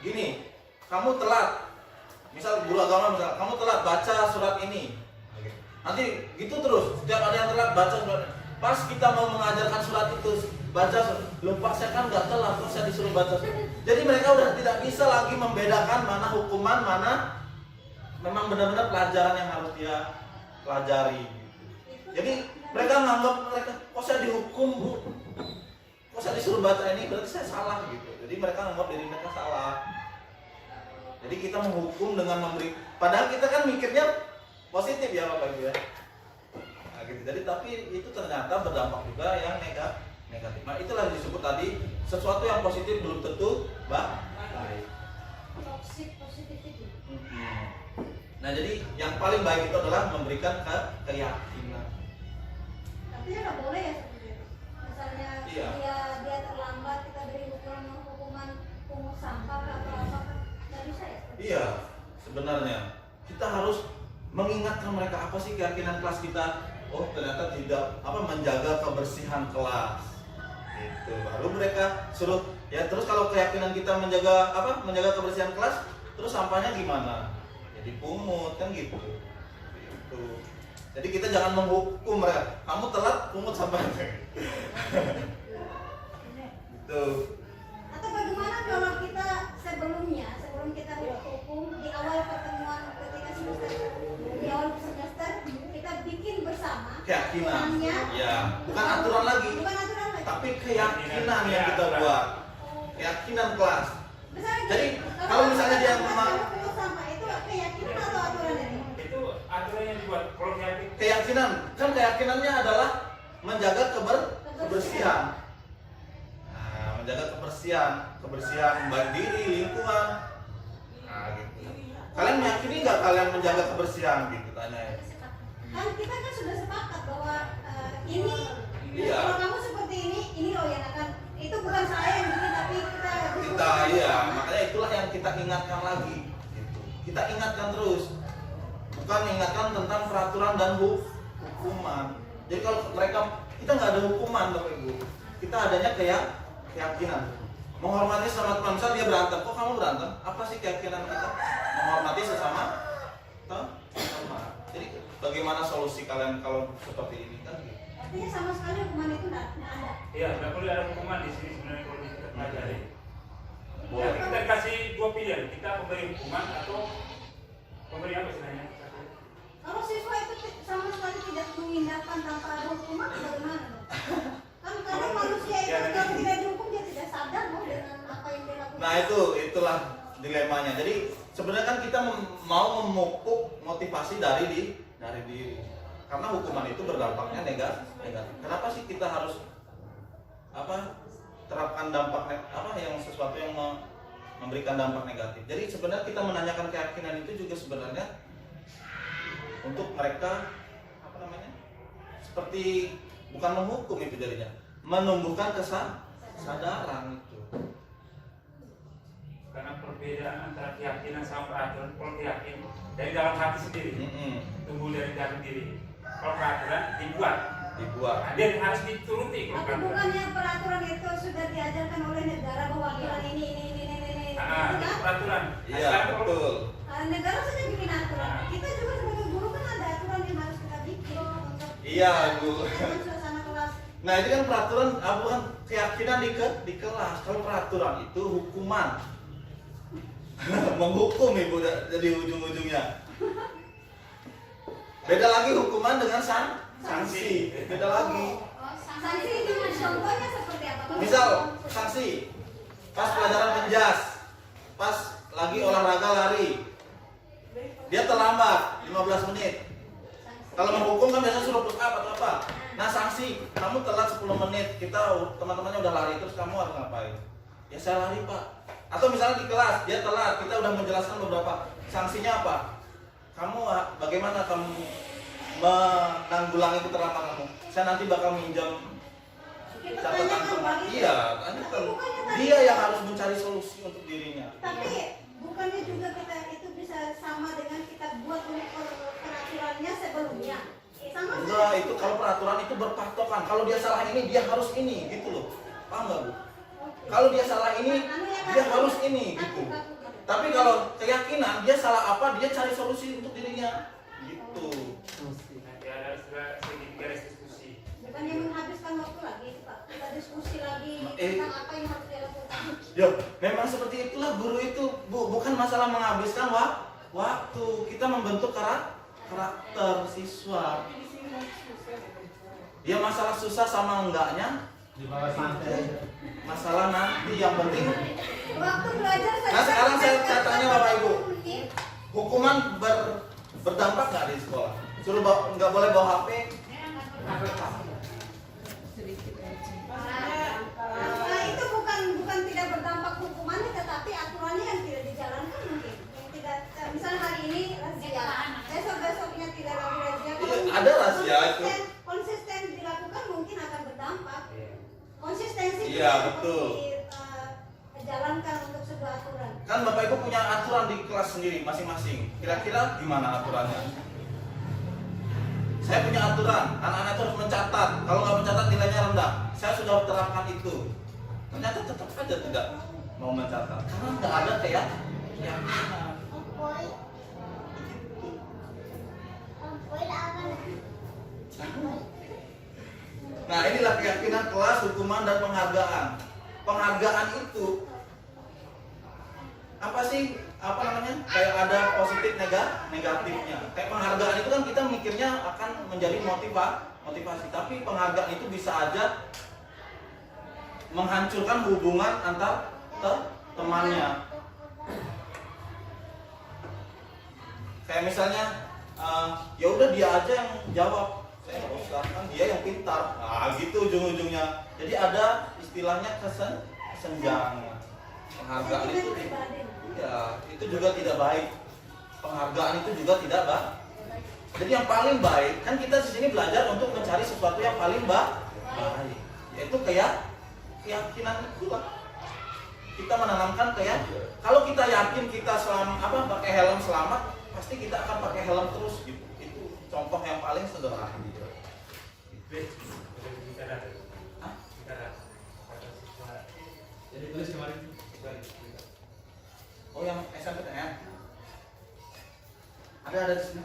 gini, kamu telat. Misal guru agama misal, kamu telat baca surat ini. Nanti gitu terus, setiap ada yang telat baca surat. Pas kita mau mengajarkan surat itu, baca surat. Lupa saya kan nggak telat, terus saya disuruh baca surat. Jadi mereka udah tidak bisa lagi membedakan mana hukuman, mana memang benar-benar pelajaran yang harus dia pelajari. Jadi mereka menganggap mereka, kok saya dihukum bu, kok saya disuruh baca ini, berarti saya salah gitu. Jadi mereka menganggap diri mereka salah. Jadi kita menghukum dengan memberi, padahal kita kan mikirnya positif ya Bapak Ibu ya. Nah, gitu. Jadi tapi itu ternyata berdampak juga yang negatif. Nah itulah disebut tadi sesuatu yang positif belum tentu baik. Toxic positivity. Nah jadi yang paling baik itu adalah memberikan keyakinan. Tapi ya nggak boleh ya seperti itu. Misalnya Iya. dia terlambat, kita beri hukuman pungut sampah atau apa, nggak bisa ya? Iya, sebenarnya kita harus mengingatkan mereka apa sih keyakinan kelas kita. Oh ternyata tidak menjaga kebersihan kelas. Itu baru mereka suruh ya. Terus kalau keyakinan kita menjaga kebersihan kelas, terus sampahnya gimana? Jadi pungut kan gitu. Gitu. Jadi kita jangan menghukum mereka. Kamu telat pungut sampahnya. Gitu. Atau bagaimana kalau kita sebelum kita hukum di awal pertemuan ketika semester, di awal semester kita bikin bersama Keyakinan. aturannya, Ya, bukan aturan lagi. bukan aturan lagi. Tapi keyakinan yang kita buat. Keyakinan kelas. Misalnya Jadi, gini, kalau misalnya dia pungut sampah itu keyakinan atau aturan ini? Itu aturan yang dibuat. Kalau yakin Keyakinan, kan keyakinannya adalah menjaga kebersihan. Nah, menjaga kebersihan baik diri, lingkungan. Nah, gitu. Kalian meyakini nggak kalian menjaga kebersihan gitu tanya ya. Kan kita kan sudah sepakat bahwa ini Iya. kalau kamu seperti ini loh yang akan, itu bukan saya yang bikin tapi Kita iya, makanya itulah yang kita ingatkan lagi. Gitu. Kita ingatkan terus. Bukan ingatkan tentang peraturan dan hukuman. Jadi kalau kita nggak ada hukuman Bapak Ibu, kita adanya keyakinan. Menghormati sama teman, misal dia berantem, kok kamu berantem? Apa sih keyakinan kita? Menghormati sesama teman. Jadi bagaimana solusi kalian kalau seperti ini kan? artinya sama sekali hukuman itu nggak ada. iya, nggak perlu ada hukuman di sini sebenarnya kalau kita pelajari. Ya, Boleh. kita kasih dua pilihan, kita memberi hukuman atau memberi apa istilahnya? Kalau siswa itu sama sekali tidak mengindahkan tanpa ada hukuman, bagaimana? Kan kadang manusia itu Ya, kalau tidak dihukum dia tidak sadar loh dengan apa yang dia lakukan. Nah itulah dilemanya. Jadi sebenarnya kan kita mau memupuk motivasi dari diri. Karena hukuman itu berdampaknya negatif. Kenapa sih kita harus terapkan dampak yang sesuatu yang memberikan dampak negatif? Jadi sebenarnya kita menanyakan keyakinan itu juga sebenarnya untuk mereka seperti bukan menghukum itu jadinya, menumbuhkan kesadaran itu. Karena perbedaan antara keyakinan sama peraturan, kalau keyakin dari dalam hati sendiri, tumbuh dari dalam diri. Kalau peraturan dibuat, Dibuat. dan harus dituruti. Kalau Tapi peraturan, bukannya peraturan itu sudah diajarkan oleh negara bahwa aturan ini. itu Kan? peraturan. Iya betul. Negara saja bikin aturan. Kita juga sebagai guru kan ada aturan yang harus kita bikin untuk Iya, Bu. untuk suasana kelas. Nah itu kan peraturan, bukan keyakinan di kelas. Kalau peraturan itu hukuman. Menghukum Ibu jadi ujung-ujungnya. Beda lagi hukuman dengan sanksi. Beda lagi. Sanksi itu contohnya seperti apa? Misal sanksi pas pelajaran penjas, pas lagi olahraga lari, dia terlambat 15 menit. Kalau menghukum kan biasanya suruh push up atau apa. Nah sanksi, kamu telat 10 menit, teman-temannya udah lari, terus kamu harus ngapain? Ya saya lari Pak. Atau misalnya di kelas, dia telat, kita udah menjelaskan beberapa. Sanksinya apa? Kamu bagaimana kamu menanggulangi keterlambatan kamu? Saya nanti bakal minjam Kita catatan tanyakan teman. balik. Iya, tanyakan. Dia yang harus mencari solusi untuk dirinya. Tapi bukannya juga kita itu bisa sama dengan kita buat peraturan aturannya sebelumnya. Sama Enggak, itu kalau peraturan itu berpatokan. Kalau dia salah ini, dia harus ini, gitu loh. Paham nggak Bu? Kalau dia salah ini, dia harus ini, gitu. Tapi kalau keyakinan, dia salah apa, dia cari solusi untuk dirinya, gitu. Nanti ada sedikit garis diskusi. Bukan yang menghabiskan waktu lagi, Pak. Kita diskusi lagi Eh. tentang apa yang harus dilakukan. Yo, memang seperti itulah guru itu, Bu. Bukan masalah menghabiskan waktu. Kita membentuk karakter siswa. Dia masalah susah sama enggaknya, masalah nanti yang penting. Waktu belajar saya. Nah, sekarang saya tanya Bapak Ibu. Hukuman berdampak nggak di sekolah? Suruh nggak boleh bawa HP? Itu bukan tidak berdampak hukumannya, tetapi aturannya yang tidak dijalankan mungkin. Yang tidak, misalnya hari ini razia, besoknya tidak lagi razia. Iya, ada razia itu. Konsisten dilakukan mungkin akan berdampak. Konsistensi Iya, bisa betul. dijalankan untuk sebuah aturan. Kan Bapak Ibu punya aturan di kelas sendiri masing-masing. Kira-kira gimana aturannya? Saya punya aturan, anak-anak itu harus mencatat. Kalau nggak mencatat nilainya rendah. Saya sudah terapkan itu. Ternyata tetap aja tidak mau mencatat. Karena nggak ada keyakinan. Nah, inilah keyakinan kelas, hukuman, dan penghargaan. Penghargaan itu apa sih? Apa namanya? Kayak ada positif negatifnya. Kayak penghargaan itu kan kita mikirnya akan menjadi motivasi. Tapi penghargaan itu bisa aja menghancurkan hubungan antar temannya. Kayak misalnya, ya udah dia aja yang jawab, saya nggak usah, kan dia yang pintar. Nah, gitu ujung-ujungnya. Jadi ada istilahnya kesenjangan. Penghargaan itu, ya, itu juga tidak baik. Penghargaan itu juga tidak baik. Jadi yang paling baik, kan kita di sini belajar untuk mencari sesuatu yang paling baik, yaitu keyakinan itulah. Kita menanamkan kalau kita yakin kita pakai helm selamat, pasti kita akan pakai helm terus gitu. Itu contoh yang paling sederhana gitu. Jadi tulis kemarin. Oh, yang SNPTN ada di sini.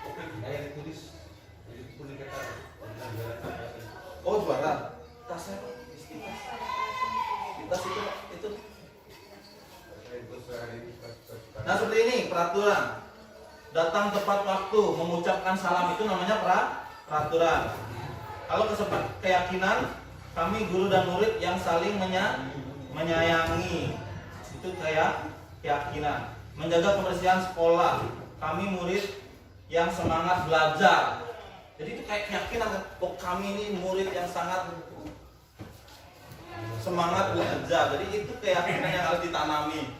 Oke, saya ditulis. Jadi boleh kata. Oh, juara. Tasnya istitas. Istitas itu. Nah, seperti ini peraturan. Datang tepat waktu, mengucapkan salam itu namanya peraturan. Kalau keyakinan, kami guru dan murid yang saling menyayangi. Itu keyakinan. Menjaga kebersihan sekolah. Kami murid yang semangat belajar. Jadi itu kayak keyakinan, oh, kami ini murid yang sangat semangat belajar. Jadi itu keyakinan yang harus ditanami.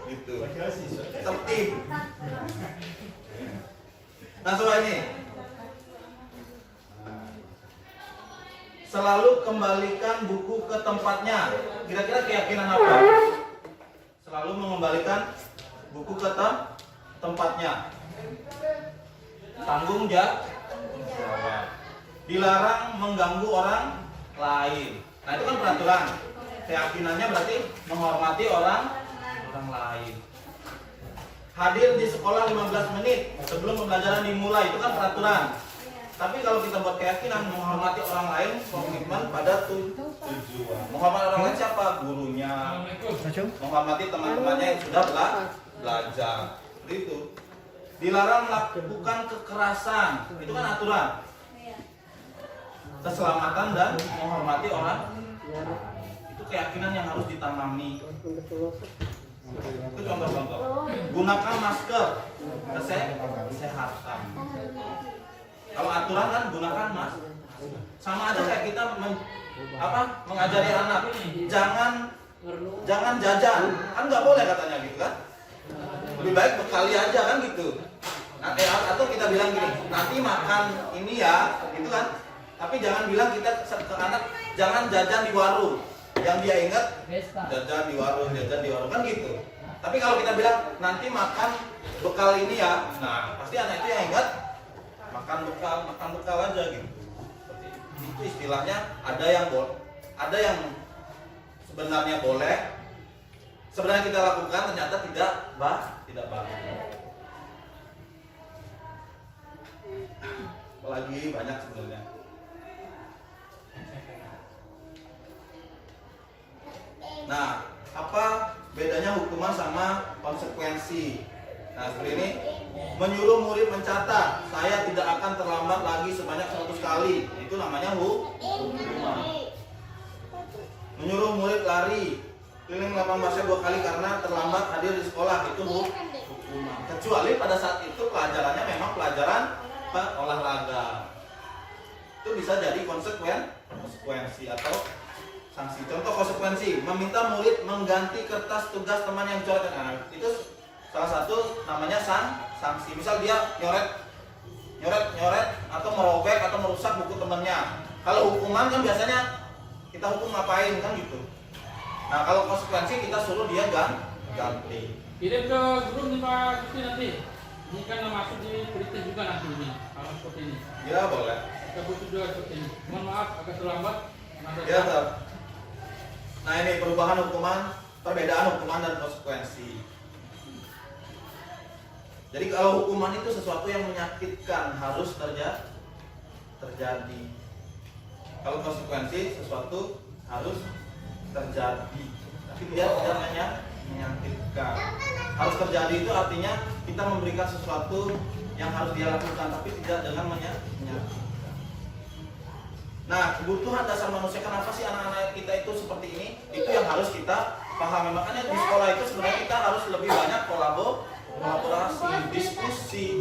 Gitu. Tertib. Nah, coba ini. Selalu kembalikan buku ke tempatnya. Kira-kira keyakinan apa? Selalu mengembalikan buku ke tempatnya. Tanggung jawab. Dilarang mengganggu orang lain. Nah, itu kan peraturan. Keyakinannya berarti menghormati orang lain. Hadir di sekolah 15 menit sebelum pembelajaran dimulai, itu kan peraturan. Tapi kalau kita buat keyakinan, menghormati orang lain, komitmen pada tujuan. Menghormati orang lain siapa? Gurunya. Menghormati teman-temannya yang sudah belajar. Seperti itu. Dilarang melakukan kekerasan, itu kan aturan. Keselamatan dan menghormati orang, itu keyakinan yang harus ditanami. Itu contoh-contoh. Gunakan masker, kesehatan. Kalau aturan kan gunakan masker. Sama aja kayak kita mengajari anak, jangan jajan, kan nggak boleh katanya gitu kan. Lebih baik bekali aja kan gitu. Nah, atau kita bilang gini, nanti makan ini ya, gitu kan. Tapi jangan bilang kita ke anak jangan jajan di warung. Yang dia ingat jajan di warung kan gitu. Tapi kalau kita bilang nanti makan bekal ini ya, nah pasti anak itu yang ingat makan bekal aja gitu. Seperti itu istilahnya. Ada yang sebenarnya boleh, sebenarnya kita lakukan, ternyata tidak bagus. Apalagi banyak sebenarnya. Nah, apa bedanya hukuman sama konsekuensi? Nah, seperti ini. Menyuruh murid mencatat, saya tidak akan terlambat lagi sebanyak 100 kali. Itu namanya hukuman. Menyuruh murid lari keliling lapangan basket 2 kali karena terlambat hadir di sekolah. Itu hukuman. Kecuali pada saat itu pelajarannya memang pelajaran olahraga. Itu bisa jadi konsekuensi atau sanksi. Contoh konsekuensi, meminta murid mengganti kertas tugas teman yang coret. Nah, itu salah satu namanya sanksi. Misal dia nyoret atau merobek atau merusak buku temannya. Kalau hukuman kan biasanya kita hukum ngapain kan gitu. Nah, kalau konsekuensi kita suruh dia ganti. Kirim ke grup nih Pak Gusti nanti. Ini kan masuk di berita juga nanti ini. Kalau seperti ini. Ya boleh. Kita butuh juga seperti ini. Mohon maaf agak terlambat. Ya tetap. Nah, ini perubahan hukuman, perbedaan hukuman dan konsekuensi. Jadi kalau hukuman itu sesuatu yang menyakitkan harus terjadi. Kalau konsekuensi sesuatu harus terjadi, tapi dia tidak menyakitkan. Harus terjadi itu artinya kita memberikan sesuatu yang harus dia lakukan, tapi tidak dengan menyakitkan. Nah, kebutuhan dasar manusia, kenapa sih anak-anak kita itu seperti ini? Itu yang harus kita pahami. Makanya di sekolah itu sebenarnya kita harus lebih banyak kolaborasi, diskusi,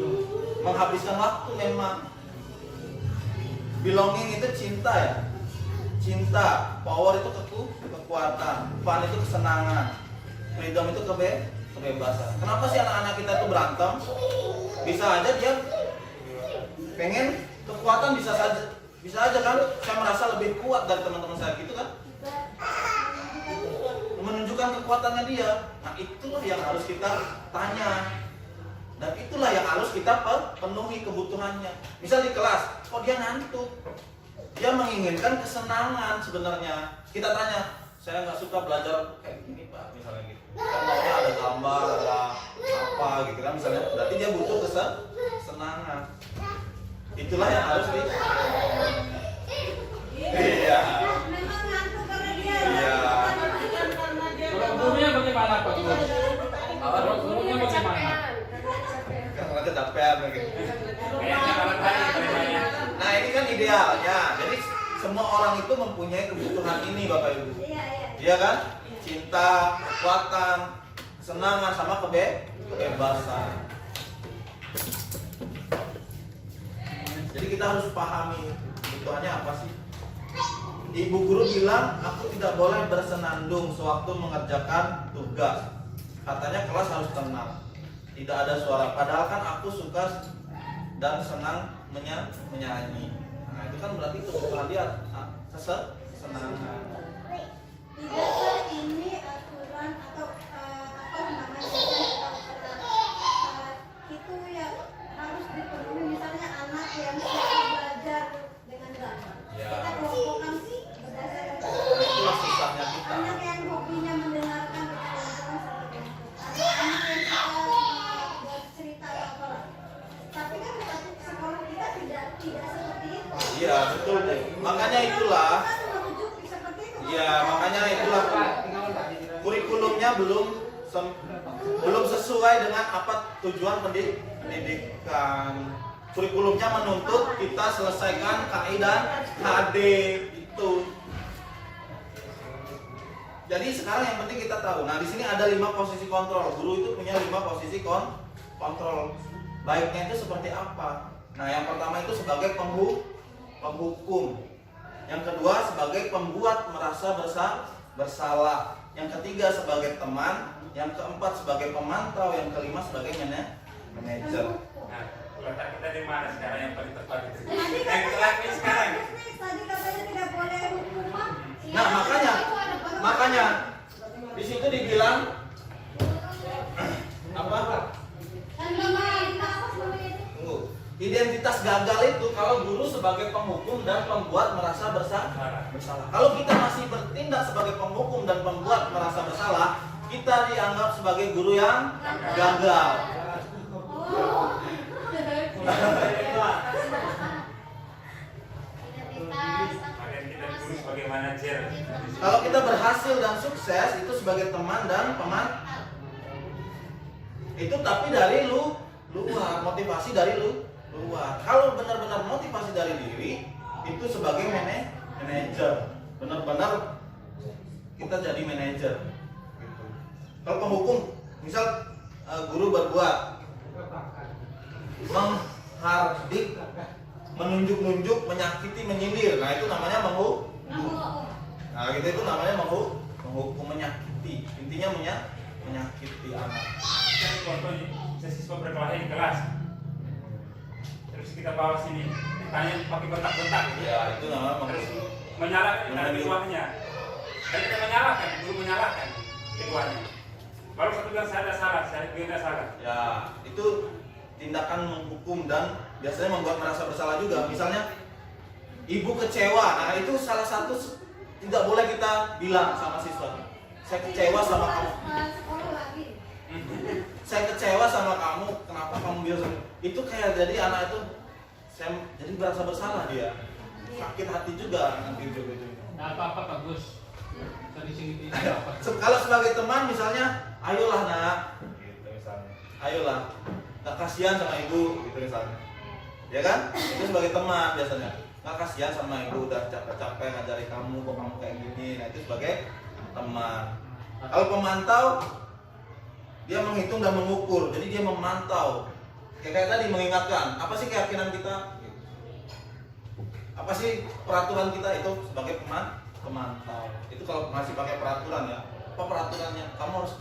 menghabiskan waktu memang. Belonging itu cinta ya. Cinta, power itu kekuatan, fun itu kesenangan, freedom itu kebebasan. Kenapa sih anak-anak kita itu berantem? Bisa aja dia pengen kekuatan, bisa aja kan. Saya merasa lebih kuat dari teman-teman saya gitu kan. Menunjukkan kekuatannya dia. Nah, itulah yang harus kita tanya. Dan itulah yang harus kita penuhi kebutuhannya. Misal di kelas, kok dia ngantuk? Dia menginginkan kesenangan sebenarnya. Kita tanya, saya nggak suka belajar kayak gini Pak, misalnya gitu. Contohnya ada gambar, ada apa gitu kan misalnya. Berarti dia butuh kesenangan. Itulah yang harus Iya. Memang ngantuk karena dia. Iya. Kalau gurunya bagaimana Pak Guru? Kalau gurunya bagaimana? Kan nggak kecapean gitu. Kayaknya kawan tadi banyak. Nah, ini kan idealnya. Jadi semua orang itu mempunyai kebutuhan ini Bapak Ibu. Iya. Iya kan? Cinta, kekuatan, kesenangan sama kebebasan. Jadi kita harus pahami kebutuhannya apa sih. Ibu guru bilang aku tidak boleh bersenandung sewaktu mengerjakan tugas. Katanya kelas harus tenang, tidak ada suara. Padahal kan aku suka dan senang menyanyi. Nah, itu kan berarti kebutuhan dia kesenangan. Tidakkah ini aturan atau apa namanya itu yang harus dipenuhi, misalnya anak yang suka belajar dengan drama. Ya. Kita kelompokkan berdasarkan Itulah susahnya kita. anak yang hobinya mendengarkan anak yang suka bercerita atau apa. Tapi kan sekolah kita tidak seperti itu. Iya betul deh. Makanya itulah. Kita menuju seperti itu. Iya makanya itulah kurikulumnya belum sesuai dengan apa tujuan pendidikan. Kurikulumnya menuntut kita selesaikan KI dan HD itu. Jadi sekarang yang penting kita tahu. Nah, di sini ada 5 posisi kontrol. Guru itu punya 5 posisi kontrol. Baiknya itu seperti apa? Nah, yang pertama itu sebagai penghukum. Yang kedua sebagai pembuat merasa bersalah. Yang ketiga sebagai teman. Yang keempat sebagai pemantau. Yang kelima sebagai manajer. Nah, letak kita di mana sekarang yang paling tepat itu? Tadi Yang terakhir sekarang. Tadi katanya tidak boleh hukuman. Nah, makanya di situ dibilang apa? Dan mama kita apa sebenarnya itu? Tunggu. Identitas gagal penghukum dan pembuat merasa bersalah. Kalau kita masih bertindak sebagai penghukum dan pembuat merasa bersalah, kita dianggap sebagai guru yang gagal. Oh. Identitas. Makanya kita ditulis sebagai manajer. Kalau kita berhasil dan sukses itu sebagai teman dan itu tapi dari luar, motivasi dari luar. Kalau benar-benar motivasi dari diri itu sebagai manajer, benar-benar kita jadi manajer gitu. Kalau penghukum, misal guru berbuat menghardik, menunjuk-nunjuk, menyakiti, menyindir, nah itu namanya menghukum. Nah itu namanya menghukum, menyakiti, intinya menyakiti anak. Contoh siswa berkelahi di kelas, terus kita bawa sini, ditanya pakai bentak-bentak, Ya itu namanya terus menghukum. menyalahkan keduanya. Dan kita menyalahkan, guru menyalahkan keduanya. Baru satu bilang saya ada salah, saya tidak salah. Ya itu tindakan menghukum dan biasanya membuat merasa bersalah juga. Misalnya ibu kecewa, nah itu salah satu tidak boleh kita bilang sama siswa, saya kecewa sama kamu. Sekolah lagi. Saya kecewa sama kamu, kenapa kamu bilang itu kayak jadi anak itu saya jadi merasa bersalah dia, sakit hati juga nanti ujung-ujungnya. Nah, apa-apa Pak Gus. Tadi sini apa? Kalau sebagai teman misalnya, ayolah nak, gitu misalnya, ayolah, nggak kasihan sama ibu, gitu misalnya, ya kan? Itu sebagai teman biasanya, nggak kasihan sama ibu udah capek-capek ngajari kamu, kok kamu kayak gini, nah itu sebagai teman. Kalau pemantau, dia menghitung dan mengukur, jadi dia memantau, kayak tadi mengingatkan, apa sih keyakinan kita, apa sih peraturan kita itu sebagai pemantau. Itu kalau masih pakai peraturan ya, apa peraturannya? Kamu harus